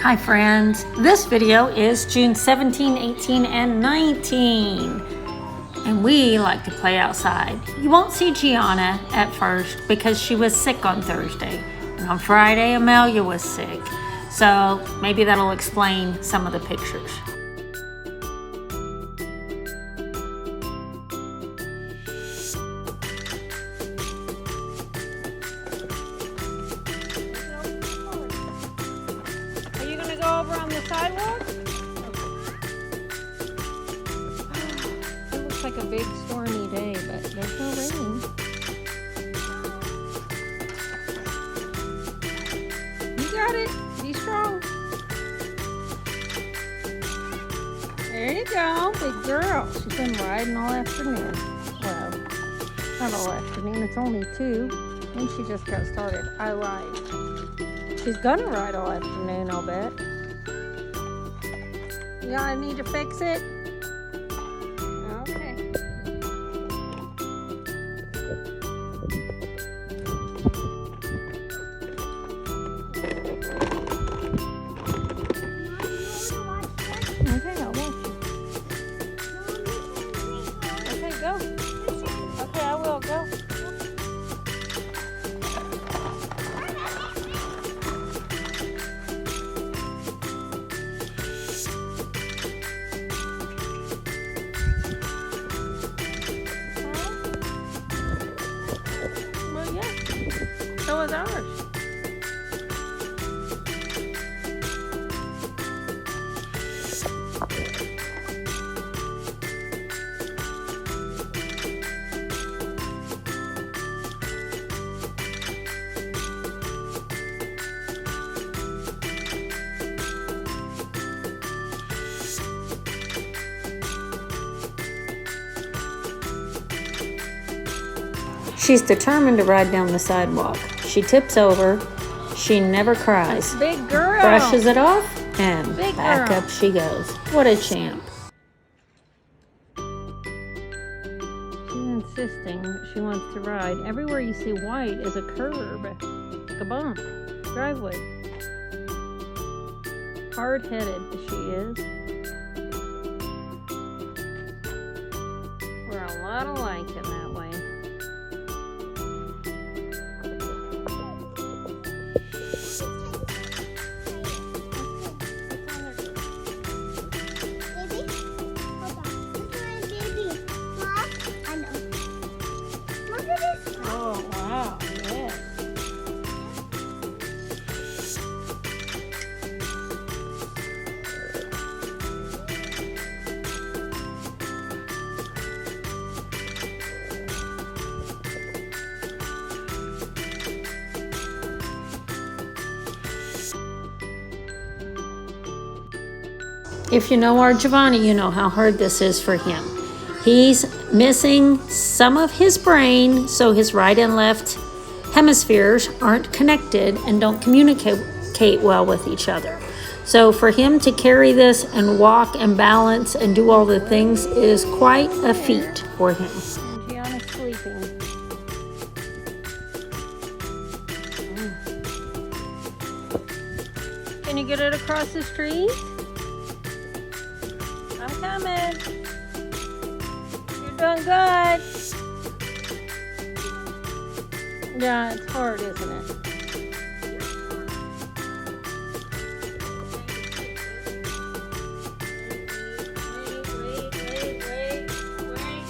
Hi friends, this video is June 17, 18, and 19. And we like to play outside. You won't see Gianna at first because she was sick on Thursday. And on Friday, Amelia was sick. So maybe that'll explain some of the pictures. Are you gonna go over on the sidewalk? It looks like a big stormy day, but there's no rain. You got it. Be strong. There you go, big girl. She's been riding all afternoon. Well, not all afternoon. It's only 2, and she just got started. I lied. She's gonna ride all afternoon, I'll bet. Yeah, I need to fix it. Okay. Okay, I'll watch you. Okay, go. Okay, I will go. Well, yeah. So is ours. She's determined to ride down the sidewalk. She tips over. She never cries. Big girl. Brushes it off and big back girl. Up she goes. What a champ. She's insisting that she wants to ride. Everywhere you see white is a curb, like a bump, driveway. Hard-headed she is. We're a lot alike in that way. Oh, wow, yes. If you know our Giovanni, you know how hard this is for him. He's missing some of his brain, so his right and left hemispheres aren't connected and don't communicate well with each other. So for him to carry this and walk and balance and do all the things is quite a feat for him. And Gianna's sleeping. Can you get it across the street? I'm coming. Doing good. Yeah, it's hard, isn't it? Wait.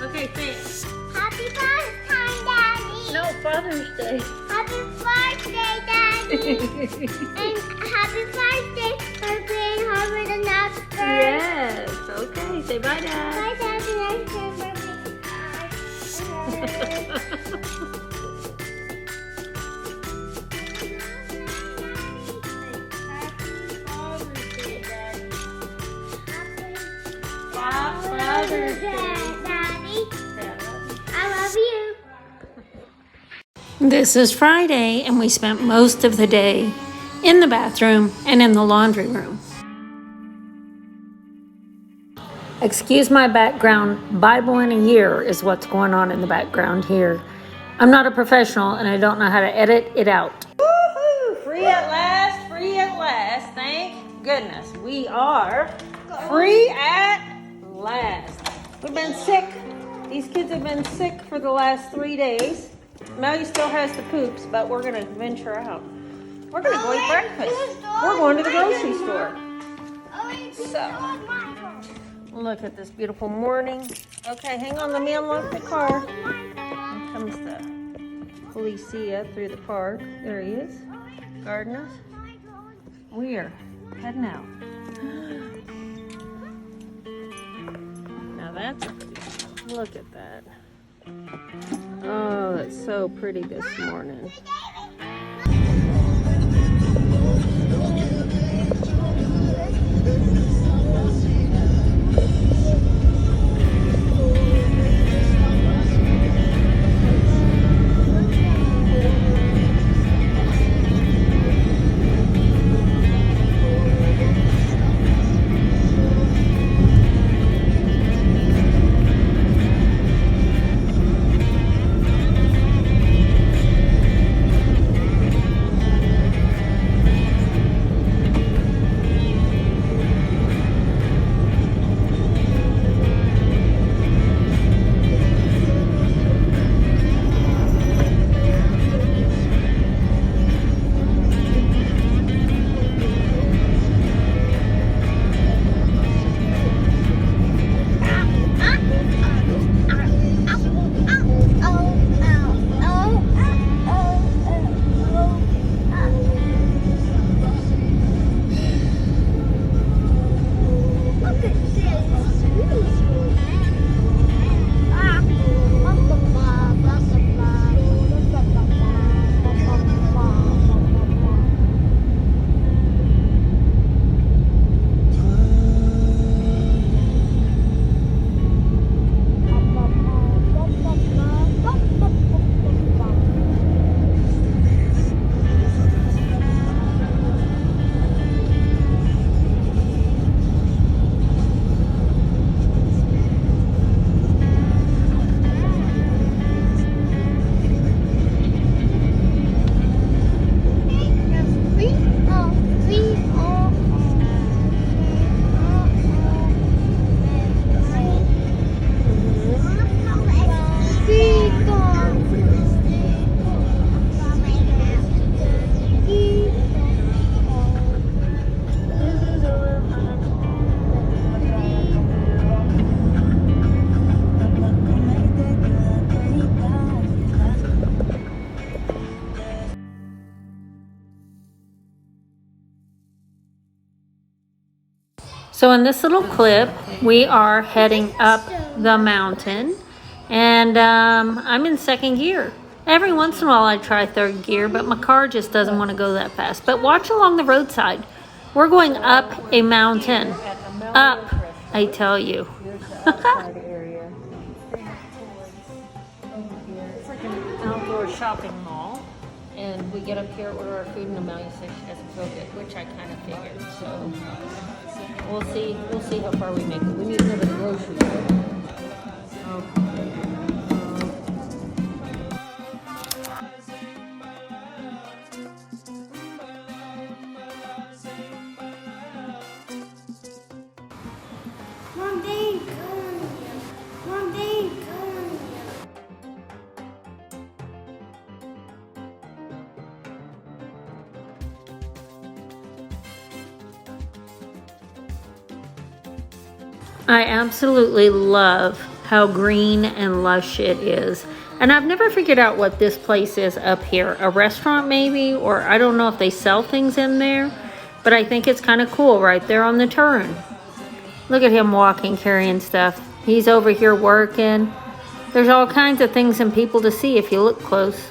Okay, say it. Happy birthday, Daddy. No, Father's Day. Happy birthday, Daddy. And happy birthday for being Harvard and Oxford. Yes. Okay, say bye, Dad. Bye, Daddy. Father's Day, Daddy. I love you. This is Friday, and we spent most of the day in the bathroom and in the laundry room. Excuse my background. Bible in a year is what's going on in the background here. I'm not a professional and I don't know how to edit it out. Woohoo! Free at last, free at last. goodness, we are free at last. We've been sick. These kids have been sick for the last 3 days. Melly still has the poops, but we're going to venture out. We're going to go eat breakfast. We're going to the grocery store. So, look at this beautiful morning. Okay, hang on, let me unlock the car. Here comes the policia through the park. There he is. Gardeners. We are heading out. Now that's pretty. Look at that. Oh, it's so pretty this morning. So in this little clip, we are heading up the mountain, and I'm in second gear. Every once in a while I try third gear, but my car just doesn't want to go that fast. But watch along the roadside. We're going up a mountain. Up, I tell you. It's like an outdoor shopping mall. And we get up here, order our food, and Amelia says she doesn't cook it, which I kind of figured. So we'll see how far we make it. We need to go to the grocery store. I absolutely love how green and lush it is. And I've never figured out what this place is up here. A restaurant maybe, or I don't know if they sell things in there. But I think it's kind of cool right there on the turn. Look at him walking, carrying stuff. He's over here working. There's all kinds of things and people to see if you look close.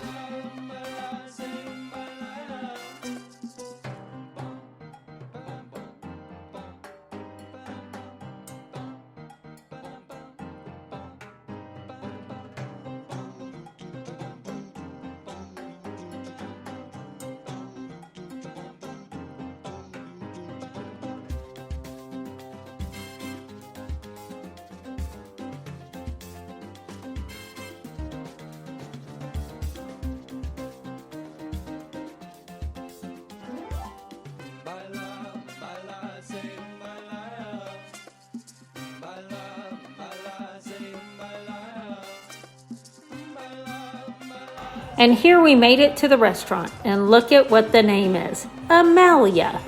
And here we made it to the restaurant, and look at what the name is, Amelia.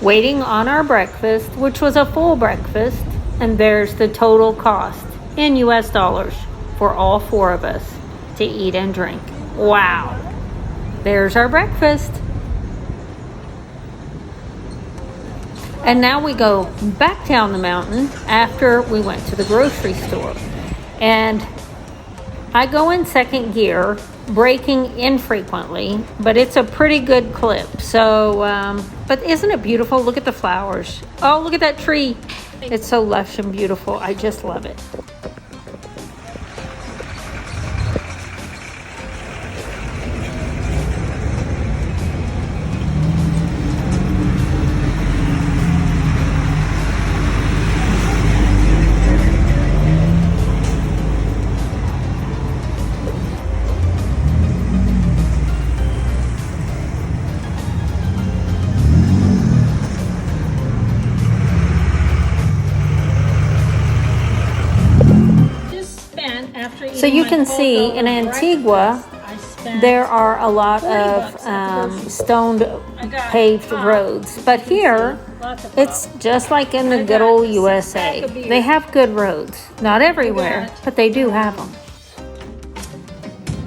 Waiting on our breakfast, which was a full breakfast, and there's the total cost in US dollars for all 4 of us to eat and drink. Wow. There's our breakfast. And now we go back down the mountain after we went to the grocery store. And I go in second gear, braking infrequently, but it's a pretty good clip. So, but isn't it beautiful? Look at the flowers. Oh, look at that tree. It's so lush and beautiful. I just love it. So you can see in Antigua, there are a lot of stoned paved roads. But here, it's just like in the good old USA. They have good roads. Not everywhere, but they do have them.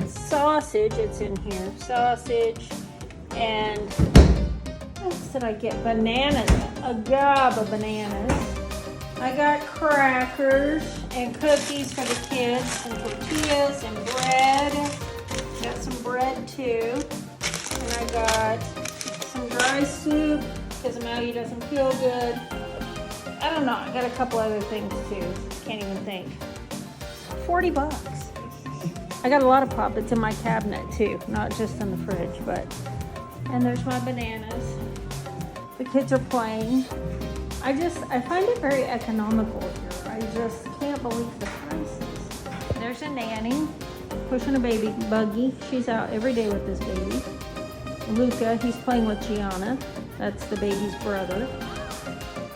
Sausage, it's in here. Sausage and what else did I get? Bananas. A gob of bananas. I got crackers and cookies for the kids, and tortillas and bread. Got some bread too. And I got some dry soup because Amelia doesn't feel good. I don't know. I got a couple other things too. Can't even think. $40. I got a lot of pop. It's in my cabinet too, not just in the fridge. And there's my bananas. The kids are playing. I find it very economical here. I just can't believe the prices. There's a nanny pushing a baby buggy. She's out every day with this baby. Luca, he's playing with Gianna. That's the baby's brother.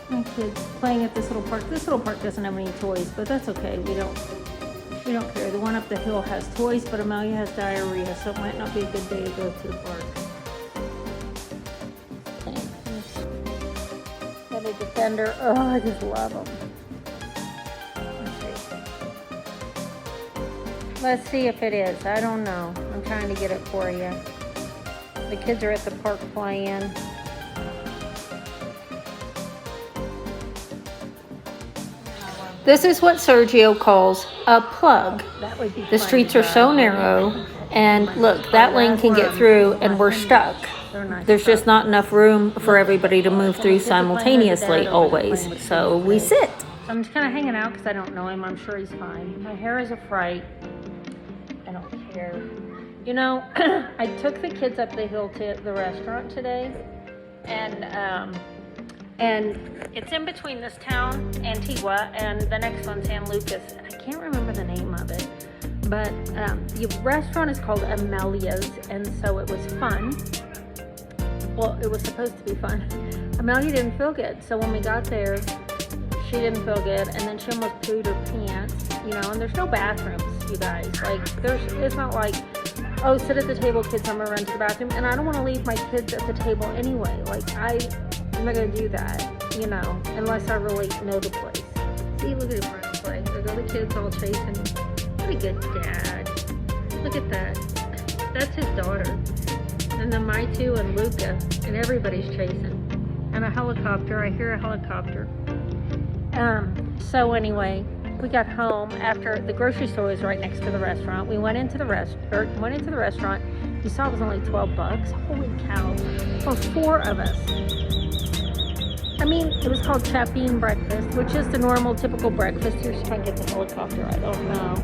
My kids playing at this little park. This little park doesn't have any toys, but that's okay. We don't care. The one up the hill has toys, but Amelia has diarrhea, so it might not be a good day to go to the park. Got a Defender. Oh, I just love them. Let's see if it is. I don't know. I'm trying to get it for you. The kids are at the park playing. This is what Sergio calls a plug. The streets are so narrow, and look, that lane can get through, and we're stuck. There's just not enough room for everybody to move through simultaneously always, so we sit. I'm just kind of hanging out because I don't know him. I'm sure he's fine. My hair is a fright. I don't care. You know, I took the kids up the hill to the restaurant today, and it's in between this town, Antigua, and the next one, San Lucas, and I can't remember the name of it, but the restaurant is called Amelia's, and so it was fun. Well, it was supposed to be fun. Amelia didn't feel good, so when we got there, she didn't feel good, and then she almost pooed her pants, you know, and there's no bathrooms, you guys. Like, it's not like, oh, sit at the table, kids, I'm gonna run to the bathroom, and I don't want to leave my kids at the table anyway. Like, I'm not gonna do that, you know, unless I really know the place. See, look at him run play. There go the kids all chasing him. What a good dad. Look at that. That's his daughter. And then my two and Luca, and everybody's chasing. And a helicopter. I hear a helicopter. So anyway, we got home after the grocery store was right next to the restaurant. We went into the restaurant. You saw it was only $12. Holy cow! For 4 of us. I mean, it was called Chapine breakfast, which is the normal, typical breakfast. Here's trying to get the helicopter. I don't know.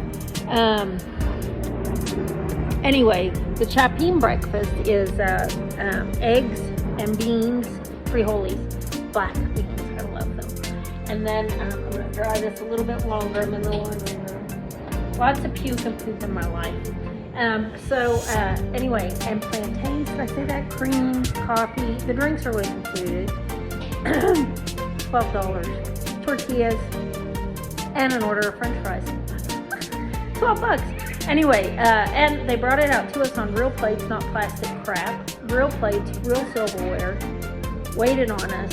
Anyway, the Chapine breakfast is eggs and beans, frijoles, black beans. I love them. And then I'm going to dry this a little bit longer. I'm in the laundry room. Lots of puke and poop in my life. Anyway, and plantains, did I say that? Cream, coffee. The drinks are always included. $12. Tortillas and an order of french fries. $12. Anyway, and they brought it out to us on real plates, not plastic crap. Real plates, real silverware. Waited on us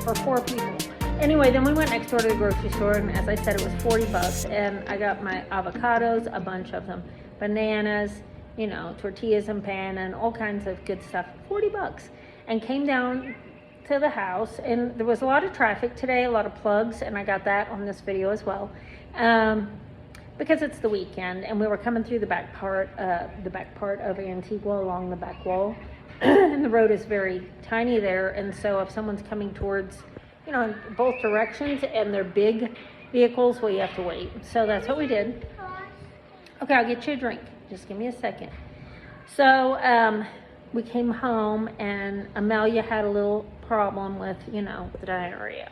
for 4 people. Anyway, then we went next door to the grocery store, and as I said, it was $40, and I got my avocados, a bunch of them, bananas, you know, tortillas and pan, and all kinds of good stuff. $40, and came down to the house, and there was a lot of traffic today, a lot of plugs, and I got that on this video as well, because it's the weekend, and we were coming through the back part of Antigua along the back wall, and the road is very tiny there, and so if someone's coming towards, you know, in both directions, and they're big vehicles, well, you have to wait. So that's what we did. Okay, I'll get you a drink. Just give me a second. So we came home, and Amelia had a little problem with, you know, the diarrhea.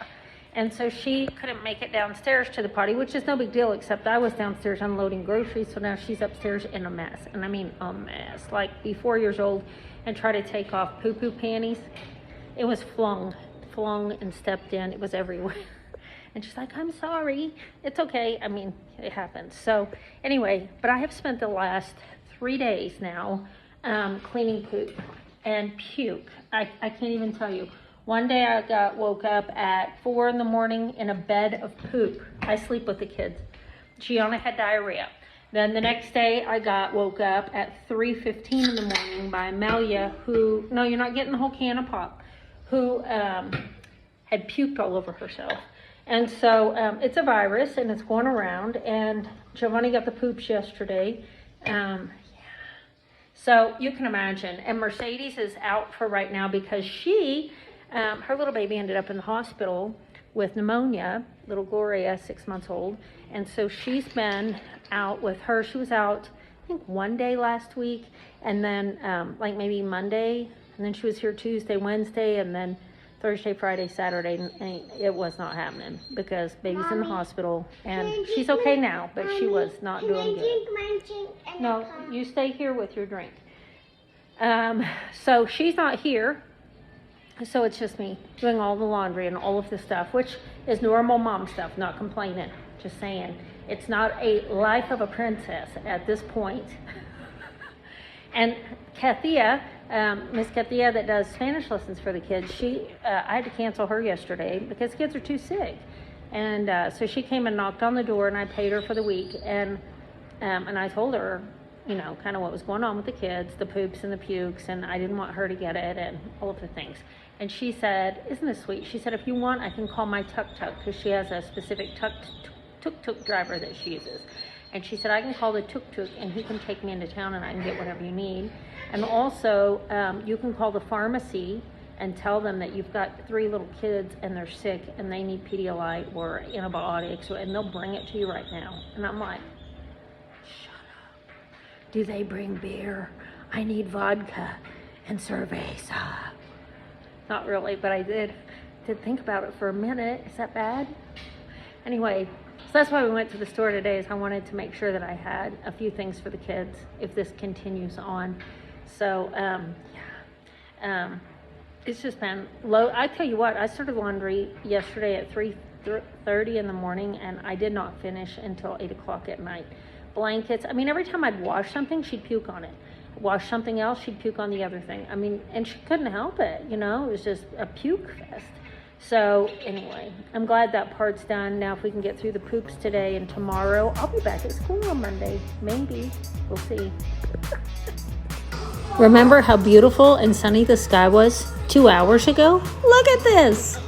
And so she couldn't make it downstairs to the potty, which is no big deal, except I was downstairs unloading groceries, so now she's upstairs in a mess. And I mean a mess. Like, be 4 years old and try to take off poo-poo panties. It was flung and stepped in. It was everywhere. And she's like, I'm sorry. It's okay. I mean, it happens. So anyway, but I have spent the last 3 days now cleaning poop and puke. I can't even tell you. One day I woke up at 4 in the morning in a bed of poop. I sleep with the kids. Gianna had diarrhea. Then the next day I woke up at 3:15 in the morning by Amelia, who, no, you're not getting the whole can of pop, who had puked all over herself. And so it's a virus, and it's going around, and Giovanni got the poops yesterday. So you can imagine. And Mercedes is out for right now because she, her little baby ended up in the hospital with pneumonia, little Gloria, 6 months old. And so she's been out with her. She was out, I think, 1 day last week, and then like maybe Monday, and then she was here Tuesday, Wednesday, and then Thursday, Friday, Saturday, and it was not happening because baby's in the hospital, and she's okay now, but she was not doing good. No, you stay here with your drink. So she's not here, so it's just me doing all the laundry and all of the stuff, which is normal mom stuff, not complaining, just saying. It's not a life of a princess at this point. And Kathia, Miss Kathia that does Spanish lessons for the kids, I had to cancel her yesterday because the kids are too sick. And so she came and knocked on the door, and I paid her for the week. And I told her, you know, kind of what was going on with the kids, the poops and the pukes, and I didn't want her to get it and all of the things. And she said, isn't this sweet? She said, if you want, I can call my tuk-tuk, because she has a specific tuk-tuk driver that she uses. And she said, I can call the tuk-tuk, and he can take me into town, and I can get whatever you need. And also, you can call the pharmacy and tell them that you've got 3 little kids, and they're sick, and they need Pedialyte or antibiotics, and they'll bring it to you right now. And I'm like, shut up. Do they bring beer? I need vodka and cerveza. Not really, but I did think about it for a minute. Is that bad? Anyway, so that's why we went to the store today, is I wanted to make sure that I had a few things for the kids if this continues on. So, it's just been low. I tell you what, I started laundry yesterday at 3:30 in the morning, and I did not finish until 8 o'clock at night. Blankets, I mean, every time I'd wash something, she'd puke on it. Wash something else, she'd puke on the other thing. I mean, and she couldn't help it, you know, it was just a puke fest. So anyway, I'm glad that part's done. Now if we can get through the poops today and tomorrow, I'll be back at school on Monday. Maybe. We'll see. Remember how beautiful and sunny the sky was 2 hours ago? Look at this!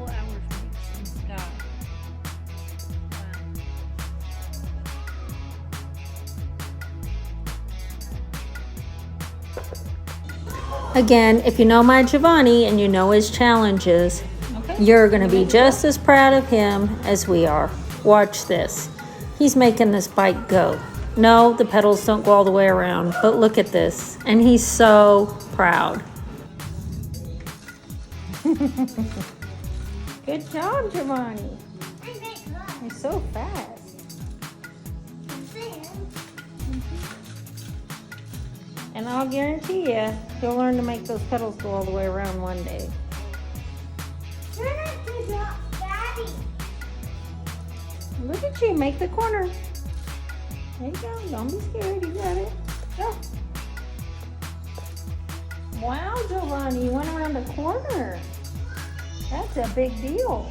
Again, if you know my Giovanni and you know his challenges, Okay. you're going to be just as proud of him as we are. Watch this. He's making this bike go. No, the pedals don't go all the way around, but look at this. And he's so proud. Good job, Giovanni. I make love. You're so fast. And I'll guarantee you, you'll learn to make those pedals go all the way around one day. You're not too drop, Daddy. Look at you, make the corner. There you go, don't be scared, you got it. Go. Wow, Giovanni, you went around the corner. That's a big deal.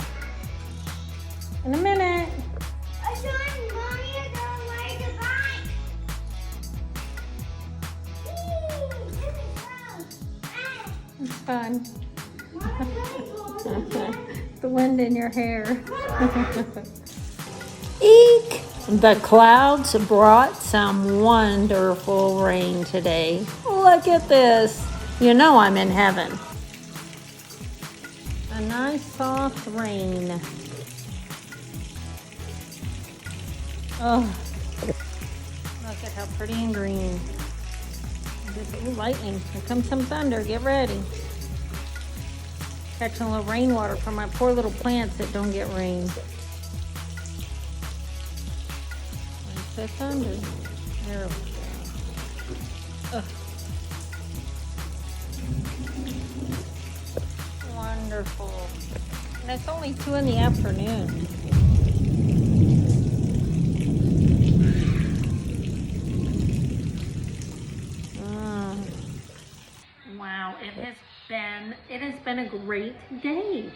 In a minute. I'm showing Mommy to ride the bike. This is fun. It's fun. Mommy, The wind in your hair. Eek! The clouds brought some wonderful rain today. Look at this. You know I'm in heaven. A nice soft rain. Oh, look at how pretty and green. Ooh, lightning. Here comes some thunder. Get ready. Catching a little rainwater from my poor little plants that don't get rain. Where's the thunder? There we go. Ugh. Wonderful. And it's only 2 in the afternoon. Wow, it has been a great day.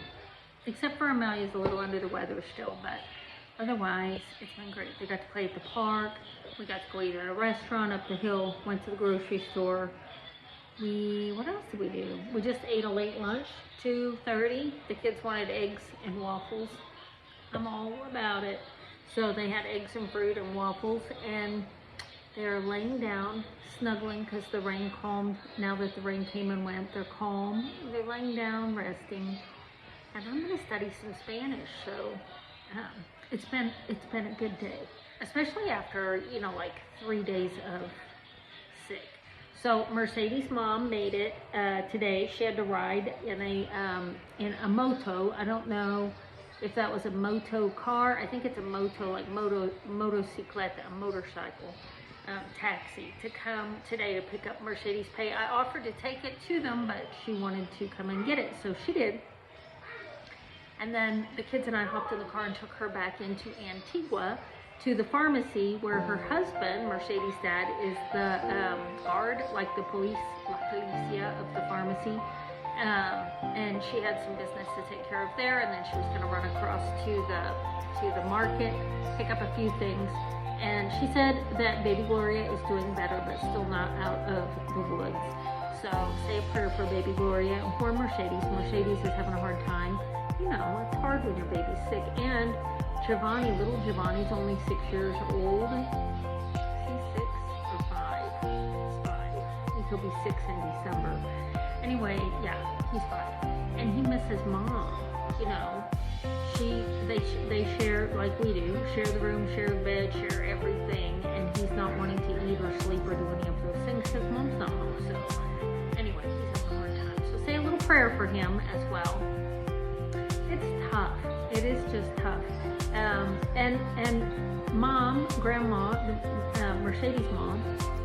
Except for Amelia's a little under the weather still, but otherwise it's been great. They got to play at the park. We got to go eat at a restaurant up the hill, went to the grocery store. What else did we do? We just ate a late lunch, 2:30. The kids wanted eggs and waffles. I'm all about it. So they had eggs and fruit and waffles, and they're laying down, snuggling because the rain calmed. Now that the rain came and went, they're calm. They're laying down, resting. And I'm going to study some Spanish, so it's been a good day, especially after, like 3 days of sick. So Mercedes' mom made it today. She had to ride in a moto. I don't know if that was a moto car. I think it's a moto, like motocicleta, a motorcycle taxi, to come today to pick up Mercedes' pay. I offered to take it to them, but she wanted to come and get it, so she did. And then the kids and I hopped in the car and took her back into Antigua to the pharmacy where her husband, Mercedes' dad, is the guard, like the policia of the pharmacy. And she had some business to take care of there, and then she was going to run across to the market, pick up a few things. And she said that baby Gloria is doing better, but still not out of the woods. So say a prayer for baby Gloria and for Mercedes. Mercedes is having a hard time. It's hard when your baby's sick. And Giovanni, little Giovanni's only 6 years old. Is he 6 or 5? He's 5. I think he'll be 6 in December. Anyway, yeah, he's 5. And he misses mom. They share, like we do, share the room, share the bed, share everything. And he's not wanting to eat or sleep or do any of those things because mom's not home. So anyway, he's having a hard time. So say a little prayer for him as well. It's tough. It is just tough. And mom, grandma, Mercedes' mom,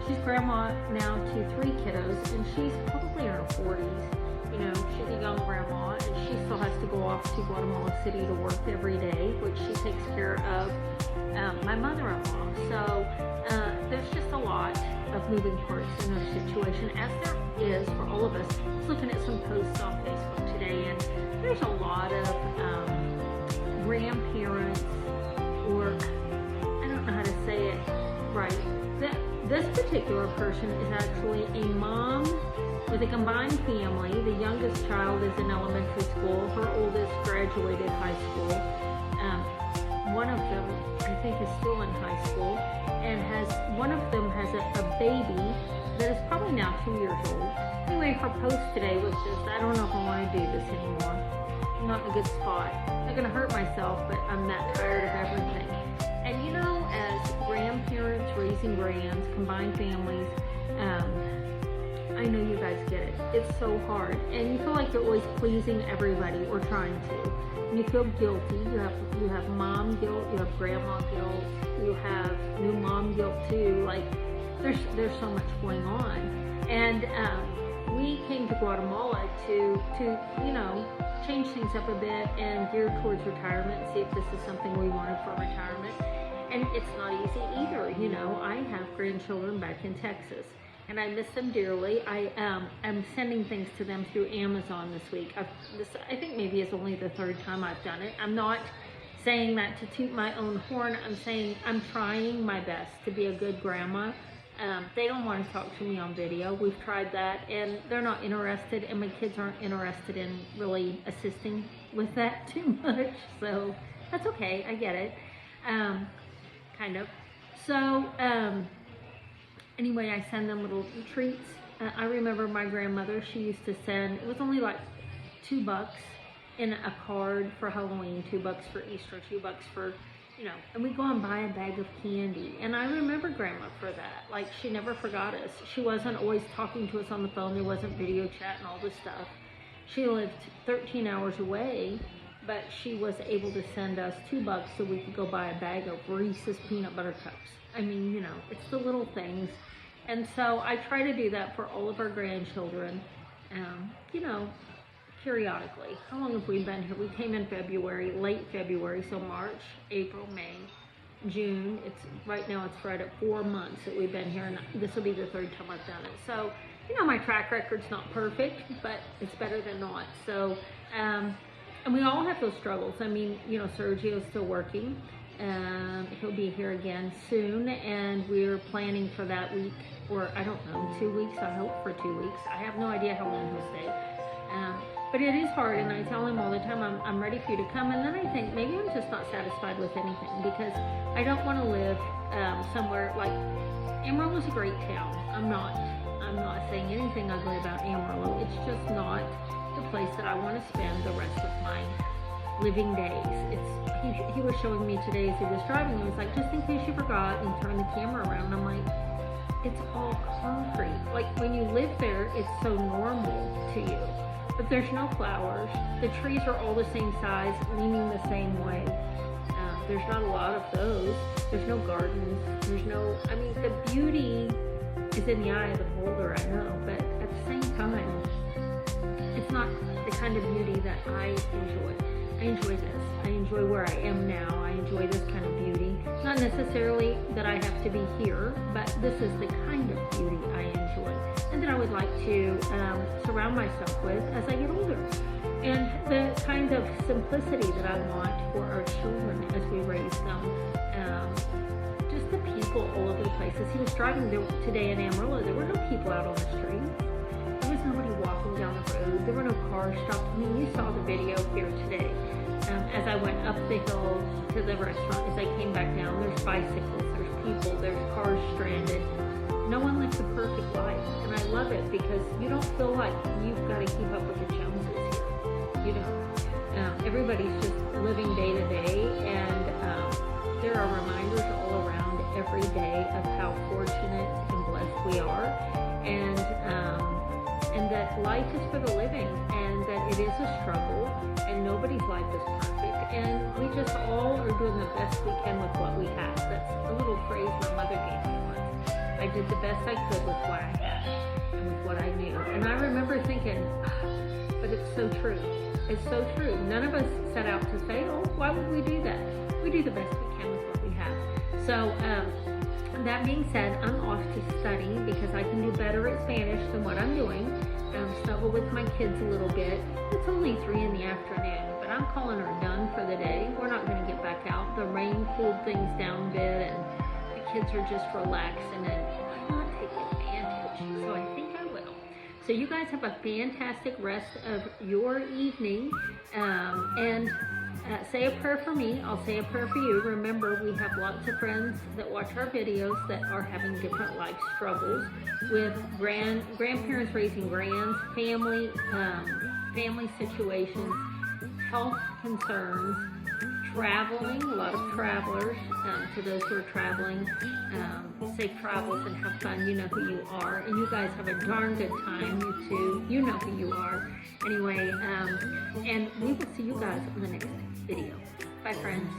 she's grandma now to 3 kiddos, and she's probably in her 40s. She's a young grandma, and she still has to go off to Guatemala City to work every day, which she takes care of my mother-in-law. So there's just a lot of moving parts in her situation, as there is for all of us. I was looking at some posts on Facebook today, and there's a lot of grandparents, or I don't know how to say it right. This particular person is actually a mom with a combined family. The youngest child is in elementary school. Her oldest graduated high school. One of them, I think, is still in high school, and one of them has a baby that is probably probably now 2 years old. Anyway, her post today was just, I don't know if I want to do this anymore. I'm not in a good spot. I'm not going to hurt myself, but I'm that tired of everything. And you know, as grandparents raising grands, combined families, I know you guys get it. It's so hard. And you feel like you're always pleasing everybody or trying to. And you feel guilty. You have mom guilt, you have grandma guilt, you have new mom guilt too. Like there's so much going on. And we came to Guatemala to you know, change things up a bit and gear towards retirement, see if this is something we wanted for retirement. And it's not easy either. You know, I have grandchildren back in Texas and I miss them dearly. I'm sending things to them through Amazon this week. I think maybe it's only the third time I've done it. I'm not saying that to toot my own horn. I'm saying I'm trying my best to be a good grandma. They don't want to talk to me on video. We've tried that and they're not interested, and my kids aren't interested in really assisting with that too much. So that's okay. I get it. Kind of. So, anyway, I send them little treats. I remember my grandmother, she used to send, it was only like $2 in a card for Halloween, $2 for Easter, $2 for, you know, and we'd go and buy a bag of candy. And I remember Grandma for that. Like, she never forgot us. She wasn't always talking to us on the phone. There wasn't video chat and all this stuff. She lived 13 hours away, but she was able to send us $2 so we could go buy a bag of Reese's peanut butter cups. I mean, you know, it's the little things. And so I try to do that for all of our grandchildren, you know, periodically. How long have we been here? We came in February, late February, so March, April, May, June. Right now it's right at 4 months that we've been here, and this will be the third time I've done it. So, you know, my track record's not perfect, but it's better than not. So, and we all have those struggles. I mean, you know, Sergio's still working. He'll be here again soon, and we're planning for that week, or I don't know, 2 weeks, I hope for 2 weeks. I have no idea how long he'll stay. But it is hard, and I tell him all the time, I'm ready for you to come, and then I think maybe I'm just not satisfied with anything, because I don't want to live somewhere like, Amarillo is a great town. I'm not saying anything ugly about Amarillo. It's just not the place that I want to spend the rest of my living days. He was showing me today as he was driving. He was like, just in case you forgot, and turn the camera around. I'm like, it's all concrete. Like, when you live there, it's so normal to you. But there's no flowers. The trees are all the same size, leaning the same way. There's not a lot of those. There's no gardens. There's no, I mean, the beauty is in the eye of the beholder, I know, but at the same time, it's not the kind of beauty that I enjoy. I enjoy this. I enjoy where I am now. I enjoy this kind of beauty. Not necessarily that I have to be here, but this is the kind of beauty I enjoy, and that I would like to surround myself with as I get older. And the kind of simplicity that I want for our children as we raise them. Just the people all over the places. He was driving today in Amarillo. There were no people out on the street. There was nobody walking down the road. There were no cars stopped. I mean, you saw the video here today. As I went up the hill to the restaurant, as I came back down, there's bicycles, there's people, there's cars stranded. No one lives a perfect life, and I love it because you don't feel like you've got to keep up with the Joneses here. You know, everybody's just living day to day, and there are reminders all around every day of how fortunate and blessed we are, and that life is for the living, and that it is a struggle, and nobody's life is perfect, and we just all are doing the best we can with what we have. That's a little phrase my mother gave me once. I did the best I could with what I had and with what I knew. And I remember thinking, but it's so true. It's so true. None of us set out to say, oh, why would we do that? We do the best we can with what we have. So, that being said, I'm off to study because I can do better at Spanish than what I'm doing. Snuggle with my kids a little bit. It's only 3 in the afternoon, but I'm calling her done for the day. We're not going to get back out. The rain cooled things down a bit, and the kids are just relaxing, and why not take advantage? So I think I will. So you guys have a fantastic rest of your evening, and say a prayer for me. I'll say a prayer for you. Remember, we have lots of friends that watch our videos that are having different life struggles with grandparents raising grands, family situations, health concerns, traveling, a lot of travelers. To those who are traveling, safe travels and have fun. You know who you are, and you guys have a darn good time. You too. You know who you are. Anyway, and we will see you guys on the next video. Bye, friends.